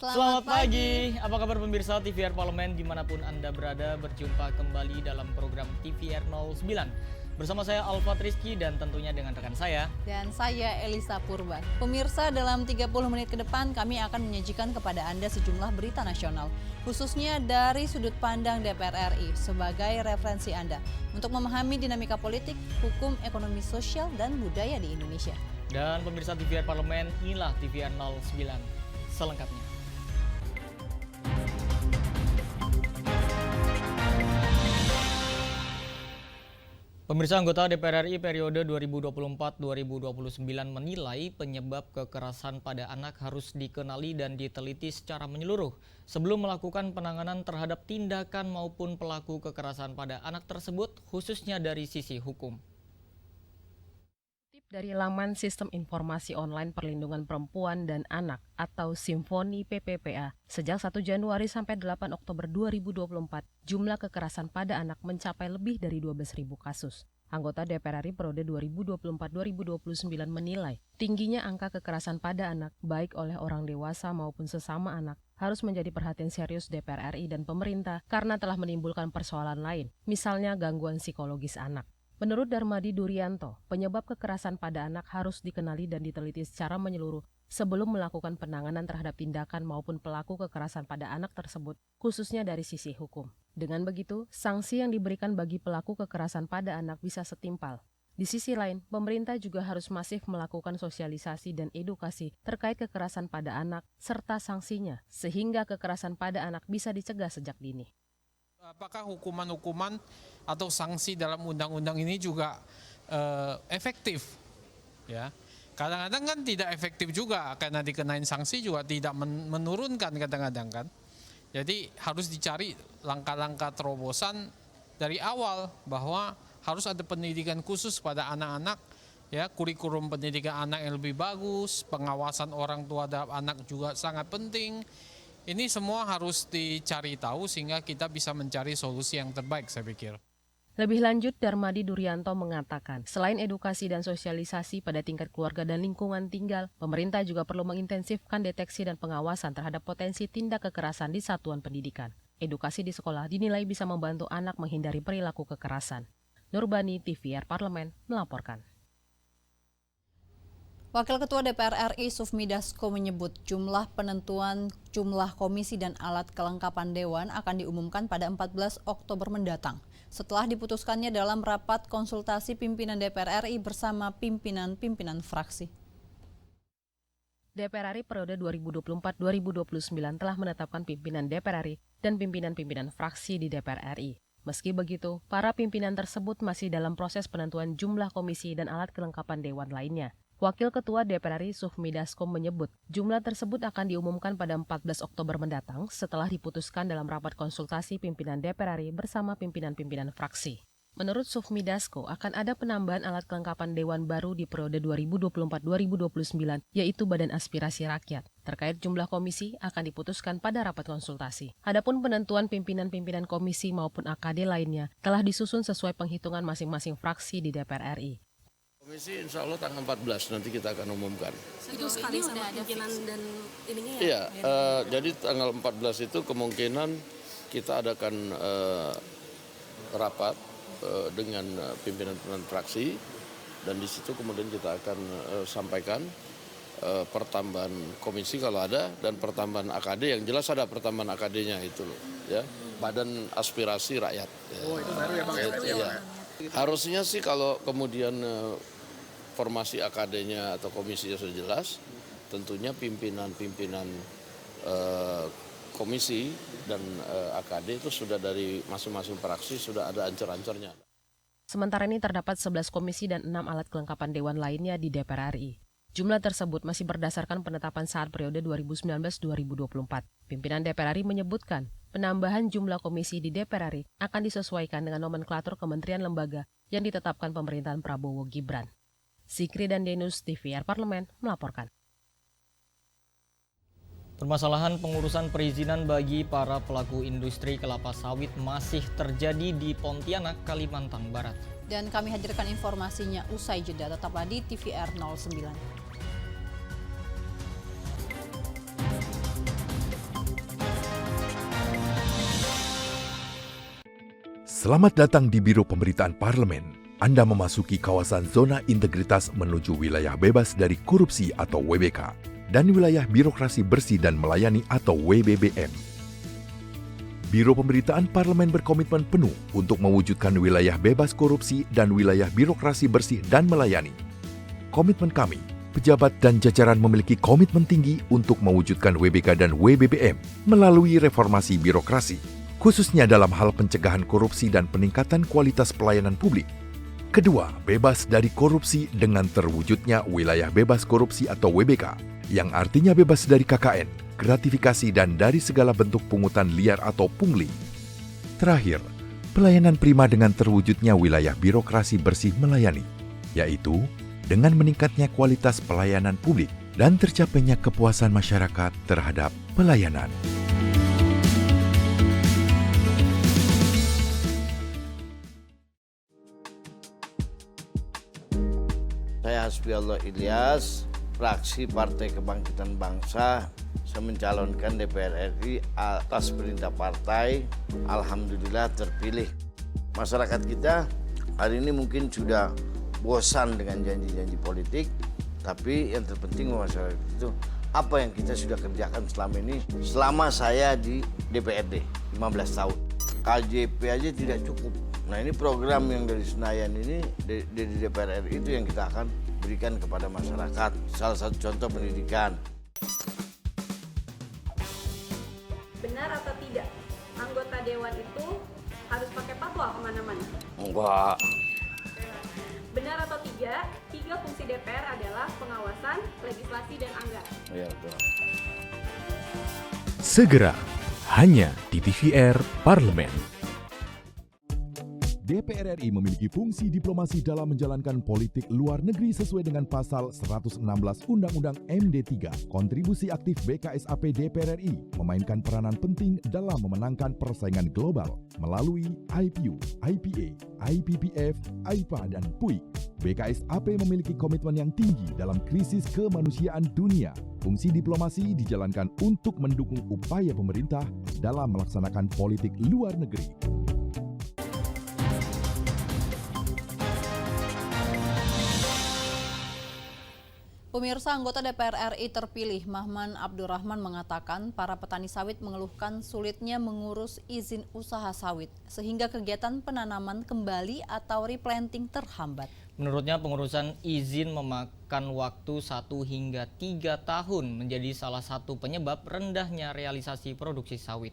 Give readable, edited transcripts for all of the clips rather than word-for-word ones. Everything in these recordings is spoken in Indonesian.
Selamat pagi, apa kabar pemirsa TVR Parlemen dimanapun Anda berada, berjumpa kembali dalam program TVR 09. Bersama saya Alfa Rizky dan tentunya dengan rekan saya. Dan saya Elisa Purba. Pemirsa, dalam 30 menit ke depan kami akan menyajikan kepada Anda sejumlah berita nasional, khususnya dari sudut pandang DPR RI sebagai referensi Anda untuk memahami dinamika politik, hukum, ekonomi sosial, dan budaya di Indonesia. Dan pemirsa TVR Parlemen, inilah TVR 09 selengkapnya. Pemirsa, anggota DPR RI periode 2024-2029 menilai penyebab kekerasan pada anak harus dikenali dan diteliti secara menyeluruh sebelum melakukan penanganan terhadap tindakan maupun pelaku kekerasan pada anak tersebut, khususnya dari sisi hukum. Dari laman Sistem Informasi Online Perlindungan Perempuan dan Anak atau Simfoni PPPA, sejak 1 Januari sampai 8 Oktober 2024, jumlah kekerasan pada anak mencapai lebih dari 12.000 kasus. Anggota DPR RI periode 2024-2029 menilai tingginya angka kekerasan pada anak, baik oleh orang dewasa maupun sesama anak, harus menjadi perhatian serius DPR RI dan pemerintah karena telah menimbulkan persoalan lain, misalnya gangguan psikologis anak. Menurut Darmadi Durianto, penyebab kekerasan pada anak harus dikenali dan diteliti secara menyeluruh sebelum melakukan penanganan terhadap tindakan maupun pelaku kekerasan pada anak tersebut, khususnya dari sisi hukum. Dengan begitu, sanksi yang diberikan bagi pelaku kekerasan pada anak bisa setimpal. Di sisi lain, pemerintah juga harus masif melakukan sosialisasi dan edukasi terkait kekerasan pada anak serta sanksinya, sehingga kekerasan pada anak bisa dicegah sejak dini. Apakah hukuman-hukuman atau sanksi dalam undang-undang ini juga efektif? Ya, kadang-kadang kan tidak efektif juga karena dikenain sanksi juga tidak menurunkan kadang-kadang kan. Jadi harus dicari langkah-langkah terobosan dari awal bahwa harus ada pendidikan khusus pada anak-anak, ya, kurikulum pendidikan anak yang lebih bagus, pengawasan orang tua terhadap anak juga sangat penting. Ini semua harus dicari tahu sehingga kita bisa mencari solusi yang terbaik, saya pikir. Lebih lanjut, Darmadi Durianto mengatakan, selain edukasi dan sosialisasi pada tingkat keluarga dan lingkungan tinggal, pemerintah juga perlu mengintensifkan deteksi dan pengawasan terhadap potensi tindak kekerasan di satuan pendidikan. Edukasi di sekolah dinilai bisa membantu anak menghindari perilaku kekerasan. Nurbani, TVR Parlemen, melaporkan. Wakil Ketua DPR RI Sufmi Dasko menyebut jumlah penentuan jumlah komisi dan alat kelengkapan Dewan akan diumumkan pada 14 Oktober mendatang, setelah diputuskannya dalam rapat konsultasi pimpinan DPR RI bersama pimpinan-pimpinan fraksi. DPR RI periode 2024-2029 telah menetapkan pimpinan DPR RI dan pimpinan-pimpinan fraksi di DPR RI. Meski begitu, para pimpinan tersebut masih dalam proses penentuan jumlah komisi dan alat kelengkapan Dewan lainnya. Wakil Ketua DPR RI Sufmi Dasko menyebut jumlah tersebut akan diumumkan pada 14 Oktober mendatang setelah diputuskan dalam rapat konsultasi pimpinan DPR RI bersama pimpinan-pimpinan fraksi. Menurut Sufmi Dasko, akan ada penambahan alat kelengkapan Dewan baru di periode 2024-2029, yaitu Badan Aspirasi Rakyat. Terkait jumlah komisi akan diputuskan pada rapat konsultasi. Adapun penentuan pimpinan-pimpinan komisi maupun AKD lainnya telah disusun sesuai penghitungan masing-masing fraksi di DPR RI. Komisi insya Allah tanggal 14 nanti kita akan umumkan. Itu sekali sama pimpinan dan ininya ya? Iya, jadi tanggal 14 itu kemungkinan kita adakan rapat dengan pimpinan-pimpinan fraksi dan di situ kemudian kita akan sampaikan pertambahan komisi kalau ada dan pertambahan AKD, yang jelas ada pertambahan AKD-nya itu loh, ya, Badan Aspirasi Rakyat. Oh, itu baru ya Bang? Ya. Harusnya sih kalau kemudian formasi AKD-nya atau komisinya sudah jelas, tentunya pimpinan-pimpinan komisi dan AKD itu sudah dari masing-masing fraksi sudah ada ancur-ancurnya. Sementara ini terdapat 11 komisi dan 6 alat kelengkapan Dewan lainnya di DPR RI. Jumlah tersebut masih berdasarkan penetapan saat periode 2019-2024. Pimpinan DPR RI menyebutkan penambahan jumlah komisi di DPR RI akan disesuaikan dengan nomenklatur kementerian lembaga yang ditetapkan pemerintahan Prabowo Gibran. Zikri dan Denus, TVR Parlemen, melaporkan. Permasalahan pengurusan perizinan bagi para pelaku industri kelapa sawit masih terjadi di Pontianak, Kalimantan Barat. Dan kami hadirkan informasinya usai jeda. Tetaplah di TVR 09. Selamat datang di Biro Pemberitaan Parlemen. Anda memasuki kawasan zona integritas menuju wilayah bebas dari korupsi atau WBK dan wilayah birokrasi bersih dan melayani atau WBBM. Biro Pemberitaan Parlemen berkomitmen penuh untuk mewujudkan wilayah bebas korupsi dan wilayah birokrasi bersih dan melayani. Komitmen kami, pejabat dan jajaran memiliki komitmen tinggi untuk mewujudkan WBK dan WBBM melalui reformasi birokrasi, khususnya dalam hal pencegahan korupsi dan peningkatan kualitas pelayanan publik. Kedua, bebas dari korupsi dengan terwujudnya wilayah bebas korupsi atau WBK, yang artinya bebas dari KKN, gratifikasi dan dari segala bentuk pungutan liar atau pungli. Terakhir, pelayanan prima dengan terwujudnya wilayah birokrasi bersih melayani, yaitu dengan meningkatnya kualitas pelayanan publik dan tercapainya kepuasan masyarakat terhadap pelayanan. Saya Hasbiallah Ilyas, fraksi Partai Kebangkitan Bangsa. Saya mencalonkan DPR RI atas perintah partai. Alhamdulillah terpilih. Masyarakat kita hari ini mungkin sudah bosan dengan janji-janji politik, tapi yang terpenting masyarakat itu apa yang kita sudah kerjakan selama ini, selama saya di DPRD 15 tahun. KJP aja tidak cukup. Nah, ini program yang dari Senayan ini, dari DPR RI itu yang kita akan berikan kepada masyarakat. Salah satu contoh pendidikan. Benar atau tidak, anggota dewan itu harus pakai fatwa kemana-mana? Enggak. Benar atau tidak, 3 fungsi DPR adalah pengawasan, legislasi, dan anggaran? Ya, betul. Segera, hanya di TVR Parlemen. DPR RI memiliki fungsi diplomasi dalam menjalankan politik luar negeri sesuai dengan pasal 116 Undang-Undang MD3. Kontribusi aktif BKSAP DPR RI memainkan peranan penting dalam memenangkan persaingan global melalui IPU, IPA, IPPF, AIPA, dan PUIK. BKSAP memiliki komitmen yang tinggi dalam krisis kemanusiaan dunia. Fungsi diplomasi dijalankan untuk mendukung upaya pemerintah dalam melaksanakan politik luar negeri. Pemirsa, anggota DPR RI terpilih Mahman Abdurrahman mengatakan para petani sawit mengeluhkan sulitnya mengurus izin usaha sawit sehingga kegiatan penanaman kembali atau replanting terhambat. Menurutnya pengurusan izin memakan waktu 1 hingga 3 tahun menjadi salah satu penyebab rendahnya realisasi produksi sawit.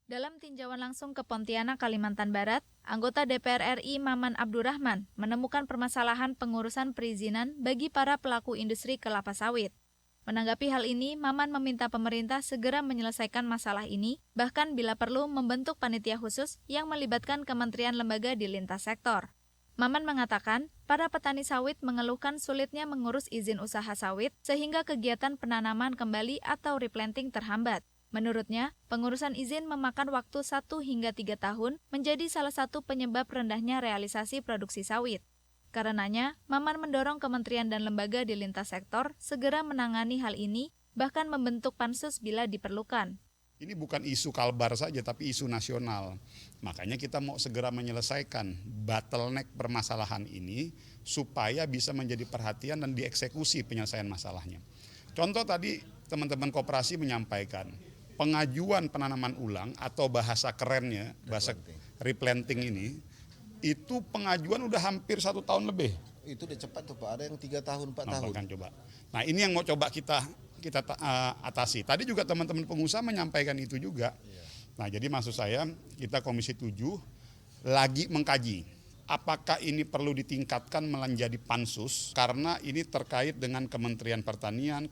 Dalam tinjauan langsung ke Pontianak, Kalimantan Barat, anggota DPR RI Maman Abdurrahman menemukan permasalahan pengurusan perizinan bagi para pelaku industri kelapa sawit. Menanggapi hal ini, Maman meminta pemerintah segera menyelesaikan masalah ini, bahkan bila perlu membentuk panitia khusus yang melibatkan kementerian lembaga di lintas sektor. Maman mengatakan, para petani sawit mengeluhkan sulitnya mengurus izin usaha sawit sehingga kegiatan penanaman kembali atau replanting terhambat. Menurutnya, pengurusan izin memakan waktu 1 hingga 3 tahun menjadi salah satu penyebab rendahnya realisasi produksi sawit. Karenanya, Maman mendorong kementerian dan lembaga di lintas sektor segera menangani hal ini, bahkan membentuk pansus bila diperlukan. Ini bukan isu Kalbar saja, tapi isu nasional. Makanya kita mau segera menyelesaikan bottleneck permasalahan ini supaya bisa menjadi perhatian dan dieksekusi penyelesaian masalahnya. Contoh tadi teman-teman koperasi menyampaikan, pengajuan penanaman ulang atau bahasa kerennya, bahasa replanting ini, itu pengajuan udah hampir 1 tahun lebih. Itu udah cepat tuh Pak, ada yang 3 tahun, 4 tahun. Kan, coba. Nah, ini yang mau coba kita atasi. Tadi juga teman-teman pengusaha menyampaikan itu juga. Nah, jadi maksud saya kita Komisi 7 lagi mengkaji apakah ini perlu ditingkatkan menjadi pansus karena ini terkait dengan Kementerian Pertanian,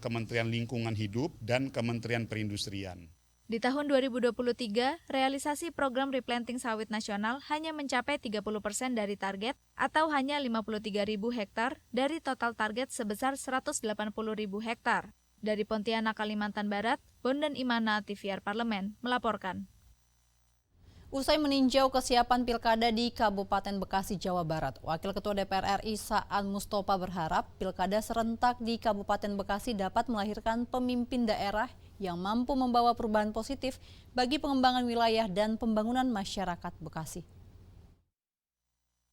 Kementerian Lingkungan Hidup, dan Kementerian Perindustrian. Di tahun 2023, realisasi program replanting sawit nasional hanya mencapai 30% dari target atau hanya 53.000 hektar dari total target sebesar 180.000 hektar. Dari Pontianak, Kalimantan Barat, Bondan Imana, TVR Parlemen, melaporkan. Usai meninjau kesiapan pilkada di Kabupaten Bekasi, Jawa Barat, Wakil Ketua DPR RI Saan Mustopa berharap pilkada serentak di Kabupaten Bekasi dapat melahirkan pemimpin daerah yang mampu membawa perubahan positif bagi pengembangan wilayah dan pembangunan masyarakat Bekasi.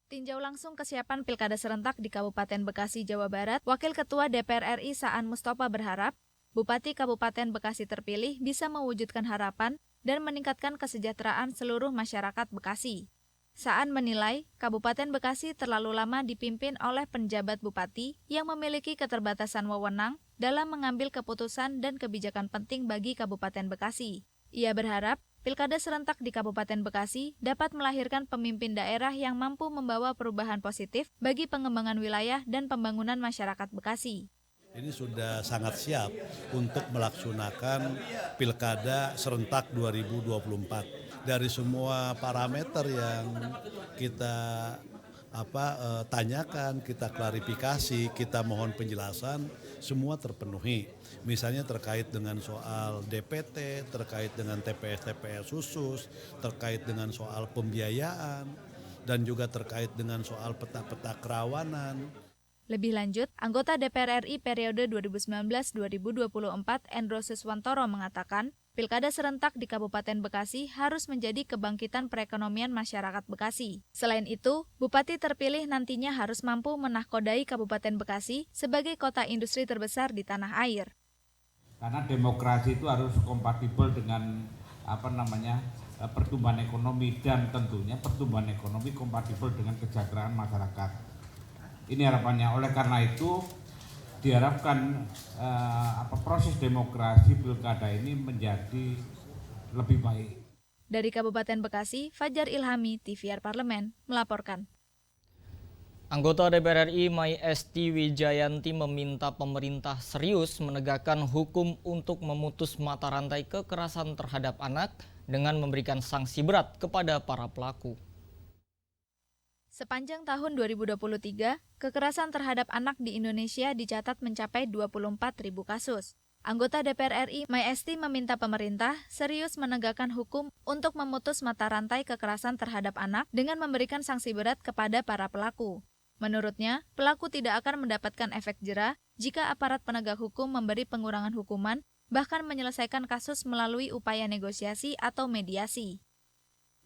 Tinjau langsung kesiapan Pilkada serentak di Kabupaten Bekasi, Jawa Barat, Wakil Ketua DPR RI Saan Mustafa berharap Bupati Kabupaten Bekasi terpilih bisa mewujudkan harapan dan meningkatkan kesejahteraan seluruh masyarakat Bekasi. Saan menilai Kabupaten Bekasi terlalu lama dipimpin oleh penjabat bupati yang memiliki keterbatasan wewenang dalam mengambil keputusan dan kebijakan penting bagi Kabupaten Bekasi. Ia berharap Pilkada serentak di Kabupaten Bekasi dapat melahirkan pemimpin daerah yang mampu membawa perubahan positif bagi pengembangan wilayah dan pembangunan masyarakat Bekasi. Ini sudah sangat siap untuk melaksanakan Pilkada serentak 2024. Dari semua parameter yang kita tanyakan, kita klarifikasi, kita mohon penjelasan, semua terpenuhi. Misalnya terkait dengan soal DPT, terkait dengan TPS khusus, terkait dengan soal pembiayaan, dan juga terkait dengan soal peta-peta kerawanan. Lebih lanjut, anggota DPR RI periode 2019-2024 Endro Suswantoro mengatakan, Pilkada serentak di Kabupaten Bekasi harus menjadi kebangkitan perekonomian masyarakat Bekasi. Selain itu, Bupati terpilih nantinya harus mampu menahkodai Kabupaten Bekasi sebagai kota industri terbesar di tanah air. Karena demokrasi itu harus kompatibel dengan pertumbuhan ekonomi, dan tentunya pertumbuhan ekonomi kompatibel dengan kesejahteraan masyarakat. Ini harapannya. Oleh karena itu diharapkan proses demokrasi pilkada ini menjadi lebih baik. Dari Kabupaten Bekasi, Fajar Ilhami, TVR Parlemen, melaporkan. Anggota DPR RI Mai Esti Wijayanti meminta pemerintah serius menegakkan hukum untuk memutus mata rantai kekerasan terhadap anak dengan memberikan sanksi berat kepada para pelaku. Sepanjang tahun 2023, kekerasan terhadap anak di Indonesia dicatat mencapai 24.000 kasus. Anggota DPR RI Mai Esti meminta pemerintah serius menegakkan hukum untuk memutus mata rantai kekerasan terhadap anak dengan memberikan sanksi berat kepada para pelaku. Menurutnya, pelaku tidak akan mendapatkan efek jera jika aparat penegak hukum memberi pengurangan hukuman, bahkan menyelesaikan kasus melalui upaya negosiasi atau mediasi.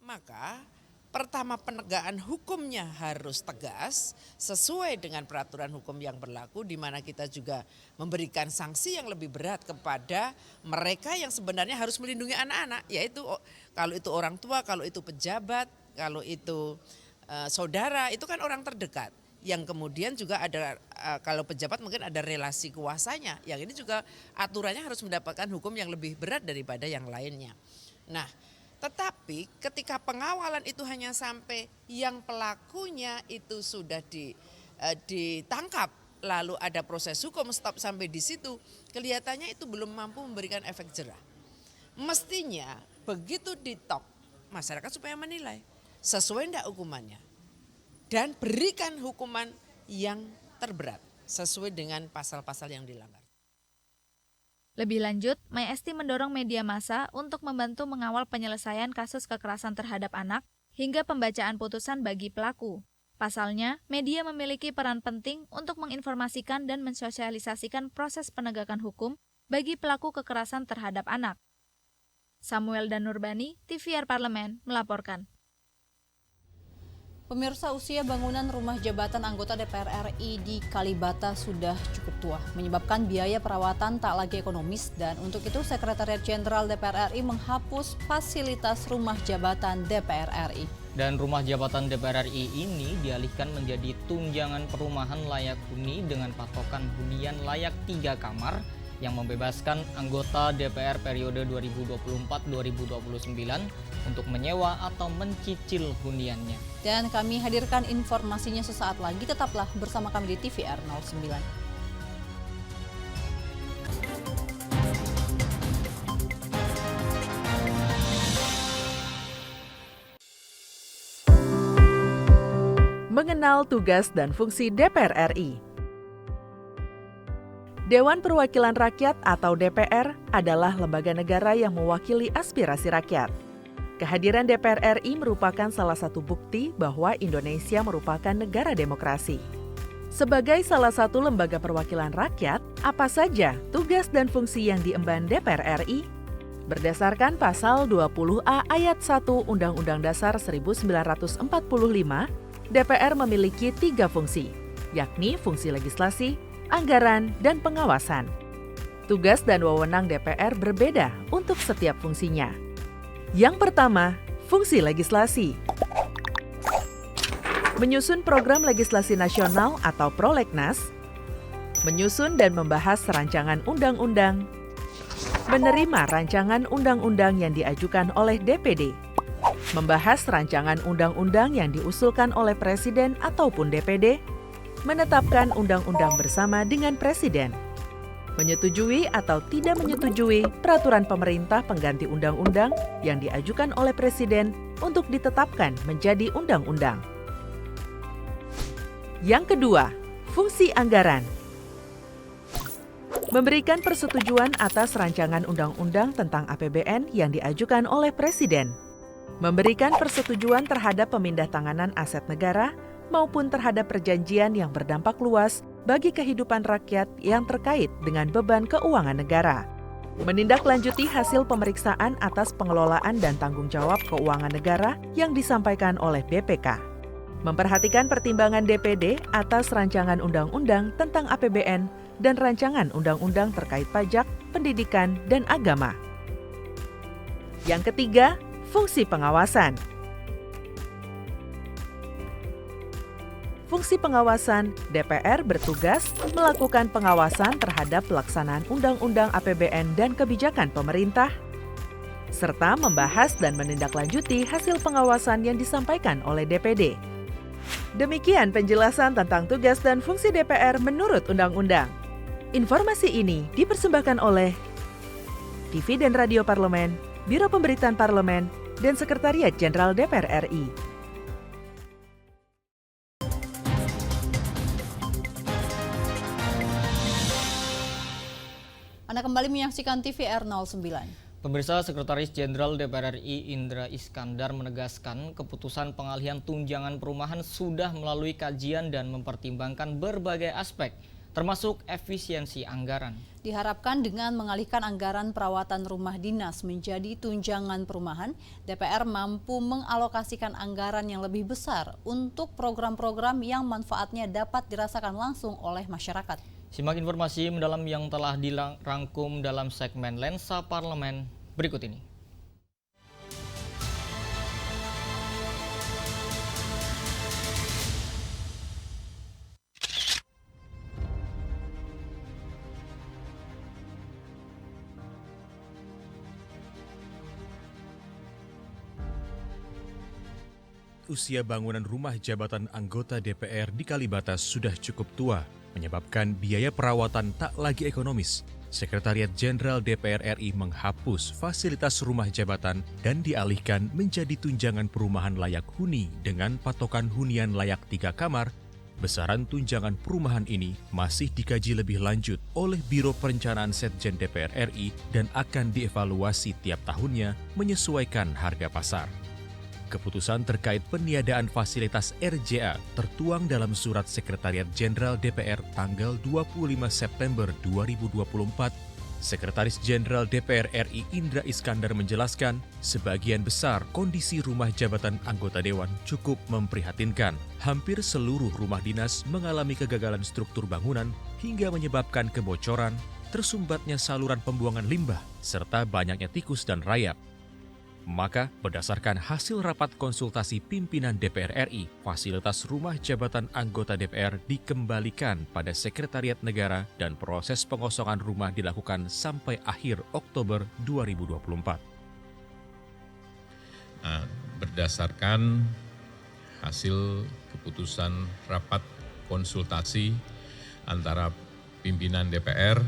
Maka, pertama, penegakan hukumnya harus tegas sesuai dengan peraturan hukum yang berlaku, di mana kita juga memberikan sanksi yang lebih berat kepada mereka yang sebenarnya harus melindungi anak-anak, yaitu kalau itu orang tua, kalau itu pejabat, kalau itu saudara, itu kan orang terdekat. Yang kemudian juga ada, kalau pejabat mungkin ada relasi kuasanya, yang ini juga aturannya harus mendapatkan hukum yang lebih berat daripada yang lainnya. Nah, tetapi ketika pengawalan itu hanya sampai yang pelakunya itu sudah ditangkap, lalu ada proses hukum stop sampai di situ, kelihatannya itu belum mampu memberikan efek jera. Mestinya begitu ditok, masyarakat supaya menilai sesuai enggak hukumannya. Dan berikan hukuman yang terberat sesuai dengan pasal-pasal yang dilanggar. Lebih lanjut, Mai Esti mendorong media massa untuk membantu mengawal penyelesaian kasus kekerasan terhadap anak hingga pembacaan putusan bagi pelaku. Pasalnya, media memiliki peran penting untuk menginformasikan dan mensosialisasikan proses penegakan hukum bagi pelaku kekerasan terhadap anak. Samuel dan Nurbani, TVR Parlemen, melaporkan. Pemirsa, usia bangunan rumah jabatan anggota DPR RI di Kalibata sudah cukup tua, menyebabkan biaya perawatan tak lagi ekonomis, dan untuk itu Sekretariat Jenderal DPR RI menghapus fasilitas rumah jabatan DPR RI. Dan rumah jabatan DPR RI ini dialihkan menjadi tunjangan perumahan layak huni dengan patokan hunian layak 3 kamar yang membebaskan anggota DPR periode 2024-2029 untuk menyewa atau mencicil huniannya. Dan kami hadirkan informasinya sesaat lagi, tetaplah bersama kami di TVR 09. Mengenal tugas dan fungsi DPR RI. Dewan Perwakilan Rakyat atau DPR adalah lembaga negara yang mewakili aspirasi rakyat. Kehadiran DPR RI merupakan salah satu bukti bahwa Indonesia merupakan negara demokrasi. Sebagai salah satu lembaga perwakilan rakyat, apa saja tugas dan fungsi yang diemban DPR RI? Berdasarkan pasal 20A ayat 1 Undang-Undang Dasar 1945, DPR memiliki 3 fungsi, yakni fungsi legislasi, anggaran, dan pengawasan. Tugas dan wewenang DPR berbeda untuk setiap fungsinya. Yang pertama, fungsi legislasi. Menyusun program legislasi nasional atau prolegnas, menyusun dan membahas rancangan undang-undang, menerima rancangan undang-undang yang diajukan oleh DPD, membahas rancangan undang-undang yang diusulkan oleh Presiden ataupun DPD, menetapkan undang-undang bersama dengan Presiden, menyetujui atau tidak menyetujui peraturan pemerintah pengganti undang-undang yang diajukan oleh Presiden untuk ditetapkan menjadi undang-undang. Yang kedua, fungsi anggaran. Memberikan persetujuan atas rancangan undang-undang tentang APBN yang diajukan oleh Presiden. Memberikan persetujuan terhadap pemindahantanganan aset negara maupun terhadap perjanjian yang berdampak luas bagi kehidupan rakyat yang terkait dengan beban keuangan negara. Menindaklanjuti hasil pemeriksaan atas pengelolaan dan tanggung jawab keuangan negara yang disampaikan oleh BPK. Memperhatikan pertimbangan DPD atas rancangan undang-undang tentang APBN dan rancangan undang-undang terkait pajak, pendidikan, dan agama. Yang ketiga, fungsi pengawasan. Fungsi pengawasan, DPR bertugas melakukan pengawasan terhadap pelaksanaan undang-undang APBN dan kebijakan pemerintah, serta membahas dan menindaklanjuti hasil pengawasan yang disampaikan oleh DPD. Demikian penjelasan tentang tugas dan fungsi DPR menurut Undang-Undang. Informasi ini dipersembahkan oleh TV dan Radio Parlemen, Biro Pemberitaan Parlemen, dan Sekretariat Jenderal DPR RI. Anda kembali menyaksikan TVR 09. Pemirsa, Sekretaris Jenderal DPR RI Indra Iskandar menegaskan keputusan pengalihan tunjangan perumahan sudah melalui kajian dan mempertimbangkan berbagai aspek, termasuk efisiensi anggaran. Diharapkan dengan mengalihkan anggaran perawatan rumah dinas menjadi tunjangan perumahan, DPR mampu mengalokasikan anggaran yang lebih besar untuk program-program yang manfaatnya dapat dirasakan langsung oleh masyarakat. Simak informasi mendalam yang telah dirangkum dalam segmen Lensa Parlemen berikut ini. Usia bangunan rumah jabatan anggota DPR di Kalibata sudah cukup tua, menyebabkan biaya perawatan tak lagi ekonomis. Sekretariat Jenderal DPR RI menghapus fasilitas rumah jabatan dan dialihkan menjadi tunjangan perumahan layak huni dengan patokan hunian layak 3 kamar. Besaran tunjangan perumahan ini masih dikaji lebih lanjut oleh Biro Perencanaan Setjen DPR RI dan akan dievaluasi tiap tahunnya menyesuaikan harga pasar. Keputusan terkait peniadaan fasilitas RJA tertuang dalam Surat Sekretariat Jenderal DPR tanggal 25 September 2024. Sekretaris Jenderal DPR RI Indra Iskandar menjelaskan, sebagian besar kondisi rumah jabatan anggota Dewan cukup memprihatinkan. Hampir seluruh rumah dinas mengalami kegagalan struktur bangunan hingga menyebabkan kebocoran, tersumbatnya saluran pembuangan limbah, serta banyaknya tikus dan rayap. Maka, berdasarkan hasil rapat konsultasi pimpinan DPR RI, fasilitas rumah jabatan anggota DPR dikembalikan pada Sekretariat Negara dan proses pengosongan rumah dilakukan sampai akhir Oktober 2024. Berdasarkan hasil keputusan rapat konsultasi antara pimpinan DPR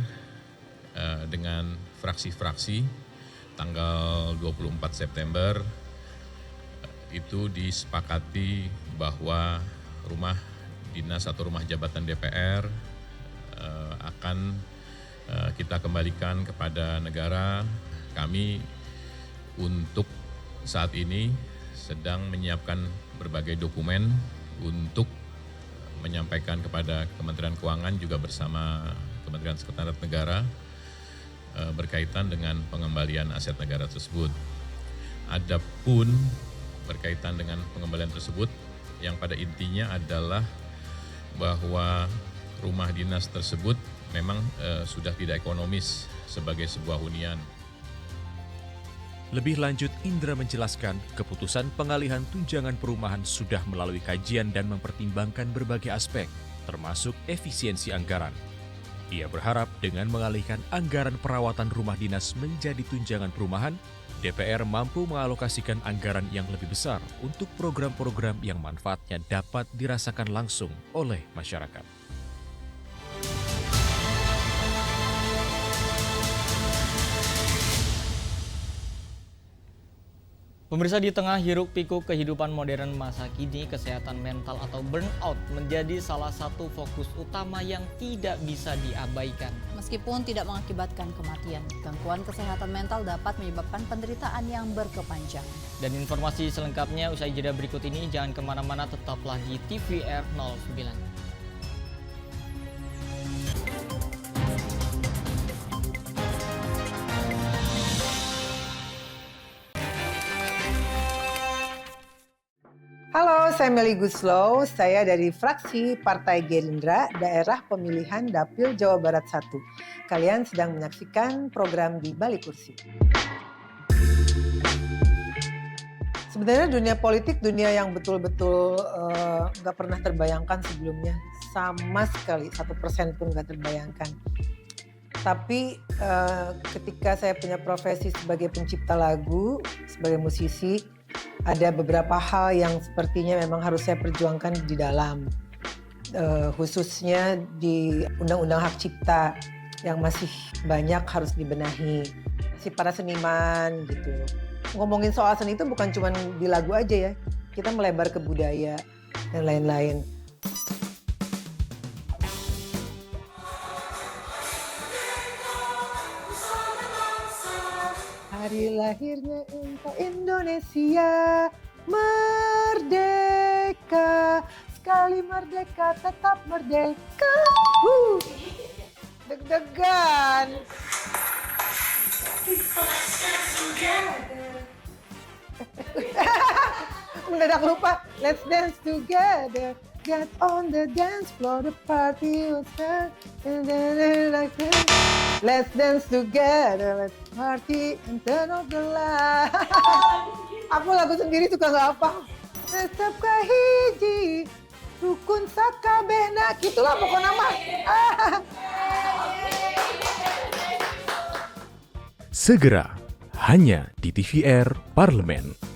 dengan fraksi-fraksi, tanggal 24 September itu disepakati bahwa rumah dinas atau rumah jabatan DPR akan kita kembalikan kepada negara. Kami untuk saat ini sedang menyiapkan berbagai dokumen untuk menyampaikan kepada Kementerian Keuangan juga bersama Kementerian Sekretariat Negara berkaitan dengan pengembalian aset negara tersebut. Adapun berkaitan dengan pengembalian tersebut yang pada intinya adalah bahwa rumah dinas tersebut memang sudah tidak ekonomis sebagai sebuah hunian. Lebih lanjut, Indra menjelaskan keputusan pengalihan tunjangan perumahan sudah melalui kajian dan mempertimbangkan berbagai aspek, termasuk efisiensi anggaran. Ia berharap dengan mengalihkan anggaran perawatan rumah dinas menjadi tunjangan perumahan, DPR mampu mengalokasikan anggaran yang lebih besar untuk program-program yang manfaatnya dapat dirasakan langsung oleh masyarakat. Pemirsa, di tengah hiruk-pikuk kehidupan modern masa kini, kesehatan mental atau burnout menjadi salah satu fokus utama yang tidak bisa diabaikan. Meskipun tidak mengakibatkan kematian, gangguan kesehatan mental dapat menyebabkan penderitaan yang berkepanjangan. Dan informasi selengkapnya usai jeda berikut ini, jangan kemana-mana, tetaplah di TVR 09. Halo, saya Meli Guslow. Saya dari fraksi Partai Gerindra, daerah pemilihan Dapil Jawa Barat 1. Kalian sedang menyaksikan program Di Balik Kursi. Sebenarnya dunia politik, dunia yang betul-betul nggak pernah terbayangkan sebelumnya. Sama sekali, 1% pun nggak terbayangkan. Tapi ketika saya punya profesi sebagai pencipta lagu, sebagai musisi, ada beberapa hal yang sepertinya memang harus saya perjuangkan di dalam, khususnya di Undang-Undang Hak Cipta yang masih banyak harus dibenahi. Si para seniman gitu. Ngomongin soal seni itu bukan cuma di lagu aja ya, kita melebar ke budaya dan lain-lain. Hari lahirnya engkau Indonesia, merdeka, sekali merdeka tetap merdeka. Deg-degan. Mendadak lupa. Let's dance together. Get on the dance floor, the party will start. Like this. Let's dance together, let's party and turn off the light. Aku lagu sendiri suka nggak apa. Tetap kahiji, rukun sakabehna, gitulah pokoknya mah. Segera, hanya di TVR Parlemen.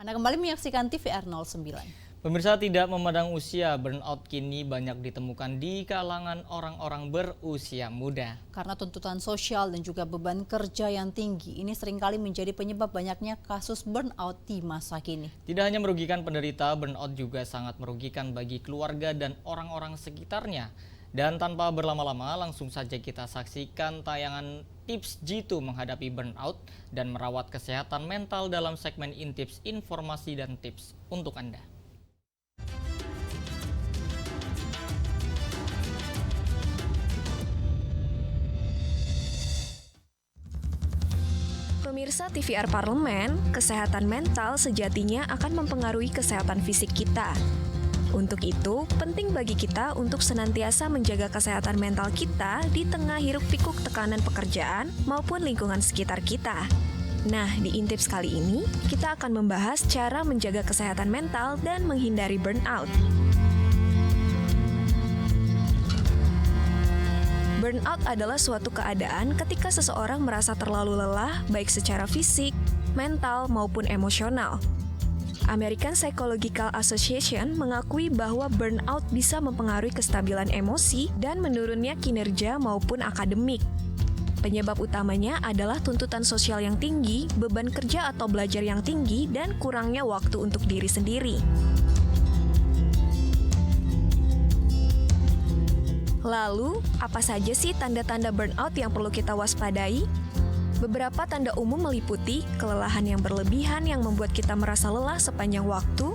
Anda kembali menyaksikan TVR 09. Pemirsa, tidak memandang usia, burnout kini banyak ditemukan di kalangan orang-orang berusia muda. Karena tuntutan sosial dan juga beban kerja yang tinggi, ini seringkali menjadi penyebab banyaknya kasus burnout di masa kini. Tidak hanya merugikan penderita, burnout juga sangat merugikan bagi keluarga dan orang-orang sekitarnya. Dan tanpa berlama-lama, langsung saja kita saksikan tayangan tips Jitu menghadapi burnout dan merawat kesehatan mental dalam segmen Intips, informasi dan tips untuk Anda. Pemirsa TVR Parlemen, kesehatan mental sejatinya akan mempengaruhi kesehatan fisik kita. Untuk itu, penting bagi kita untuk senantiasa menjaga kesehatan mental kita di tengah hiruk-pikuk tekanan pekerjaan maupun lingkungan sekitar kita. Nah, di Intips kali ini, kita akan membahas cara menjaga kesehatan mental dan menghindari burnout. Burnout adalah suatu keadaan ketika seseorang merasa terlalu lelah, baik secara fisik, mental maupun emosional. American Psychological Association mengakui bahwa burnout bisa mempengaruhi kestabilan emosi dan menurunnya kinerja maupun akademik. Penyebab utamanya adalah tuntutan sosial yang tinggi, beban kerja atau belajar yang tinggi, dan kurangnya waktu untuk diri sendiri. Lalu, apa saja sih tanda-tanda burnout yang perlu kita waspadai? Beberapa tanda umum meliputi kelelahan yang berlebihan yang membuat kita merasa lelah sepanjang waktu,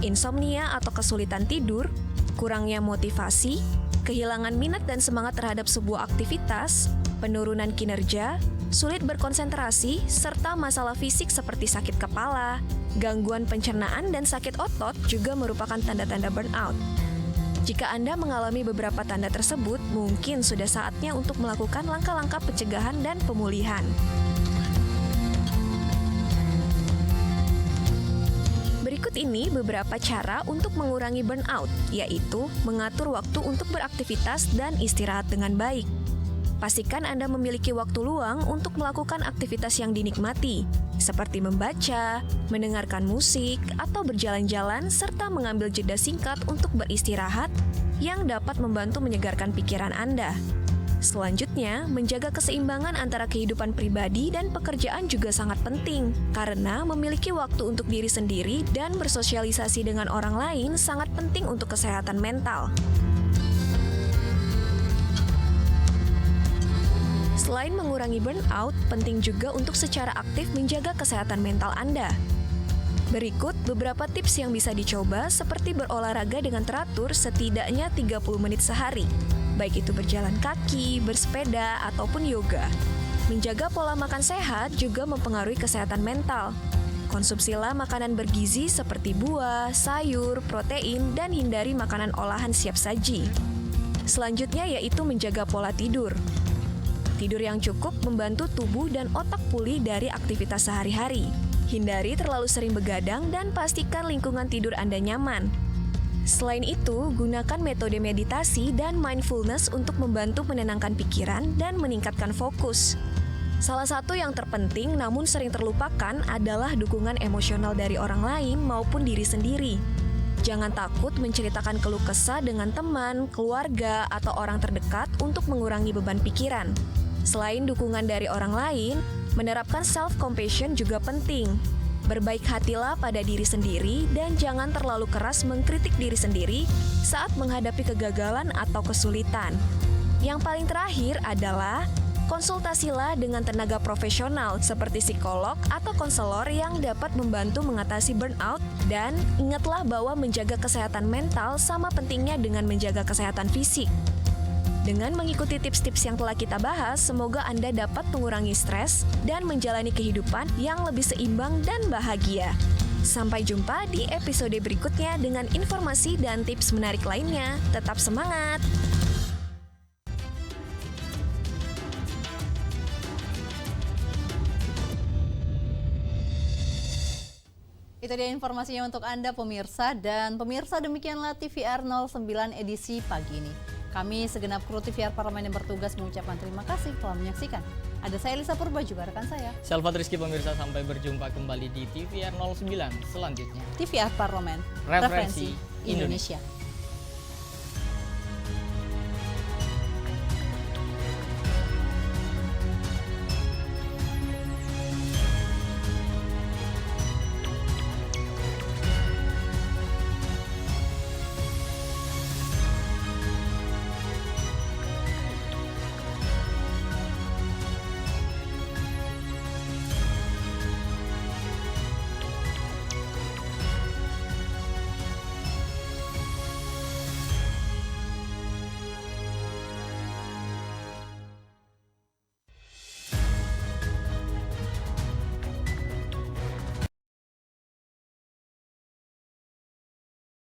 insomnia atau kesulitan tidur, kurangnya motivasi, kehilangan minat dan semangat terhadap sebuah aktivitas, penurunan kinerja, sulit berkonsentrasi, serta masalah fisik seperti sakit kepala, gangguan pencernaan, dan sakit otot juga merupakan tanda-tanda burnout. Jika Anda mengalami beberapa tanda tersebut, mungkin sudah saatnya untuk melakukan langkah-langkah pencegahan dan pemulihan. Berikut ini beberapa cara untuk mengurangi burnout, yaitu mengatur waktu untuk beraktivitas dan istirahat dengan baik. Pastikan Anda memiliki waktu luang untuk melakukan aktivitas yang dinikmati, seperti membaca, mendengarkan musik, atau berjalan-jalan, serta mengambil jeda singkat untuk beristirahat yang dapat membantu menyegarkan pikiran Anda. Selanjutnya, menjaga keseimbangan antara kehidupan pribadi dan pekerjaan juga sangat penting, karena memiliki waktu untuk diri sendiri dan bersosialisasi dengan orang lain sangat penting untuk kesehatan mental. Selain mengurangi burnout, penting juga untuk secara aktif menjaga kesehatan mental Anda. Berikut beberapa tips yang bisa dicoba, seperti berolahraga dengan teratur setidaknya 30 menit sehari, baik itu berjalan kaki, bersepeda, ataupun yoga. Menjaga pola makan sehat juga mempengaruhi kesehatan mental. Konsumsilah makanan bergizi seperti buah, sayur, protein, dan hindari makanan olahan siap saji. Selanjutnya yaitu menjaga pola tidur. Tidur yang cukup membantu tubuh dan otak pulih dari aktivitas sehari-hari. Hindari terlalu sering begadang dan pastikan lingkungan tidur Anda nyaman. Selain itu, gunakan metode meditasi dan mindfulness untuk membantu menenangkan pikiran dan meningkatkan fokus. Salah satu yang terpenting namun sering terlupakan adalah dukungan emosional dari orang lain maupun diri sendiri. Jangan takut menceritakan keluh kesah dengan teman, keluarga, atau orang terdekat untuk mengurangi beban pikiran. Selain dukungan dari orang lain, menerapkan self-compassion juga penting. Berbaik hatilah pada diri sendiri dan jangan terlalu keras mengkritik diri sendiri saat menghadapi kegagalan atau kesulitan. Yang paling terakhir adalah konsultasilah dengan tenaga profesional seperti psikolog atau konselor yang dapat membantu mengatasi burnout, dan ingatlah bahwa menjaga kesehatan mental sama pentingnya dengan menjaga kesehatan fisik. Dengan mengikuti tips-tips yang telah kita bahas, semoga Anda dapat mengurangi stres dan menjalani kehidupan yang lebih seimbang dan bahagia. Sampai jumpa di episode berikutnya dengan informasi dan tips menarik lainnya. Tetap semangat! Itu dia informasinya untuk Anda pemirsa, dan pemirsa demikianlah TVR 09 edisi pagi ini. Kami segenap kru TVR Parlemen yang bertugas mengucapkan terima kasih telah menyaksikan. Ada saya Elisa Purba, juga rekan saya Selvat Rizky. Pemirsa, sampai berjumpa kembali di TVR 09 selanjutnya. TVR Parlemen, Referensi Indonesia.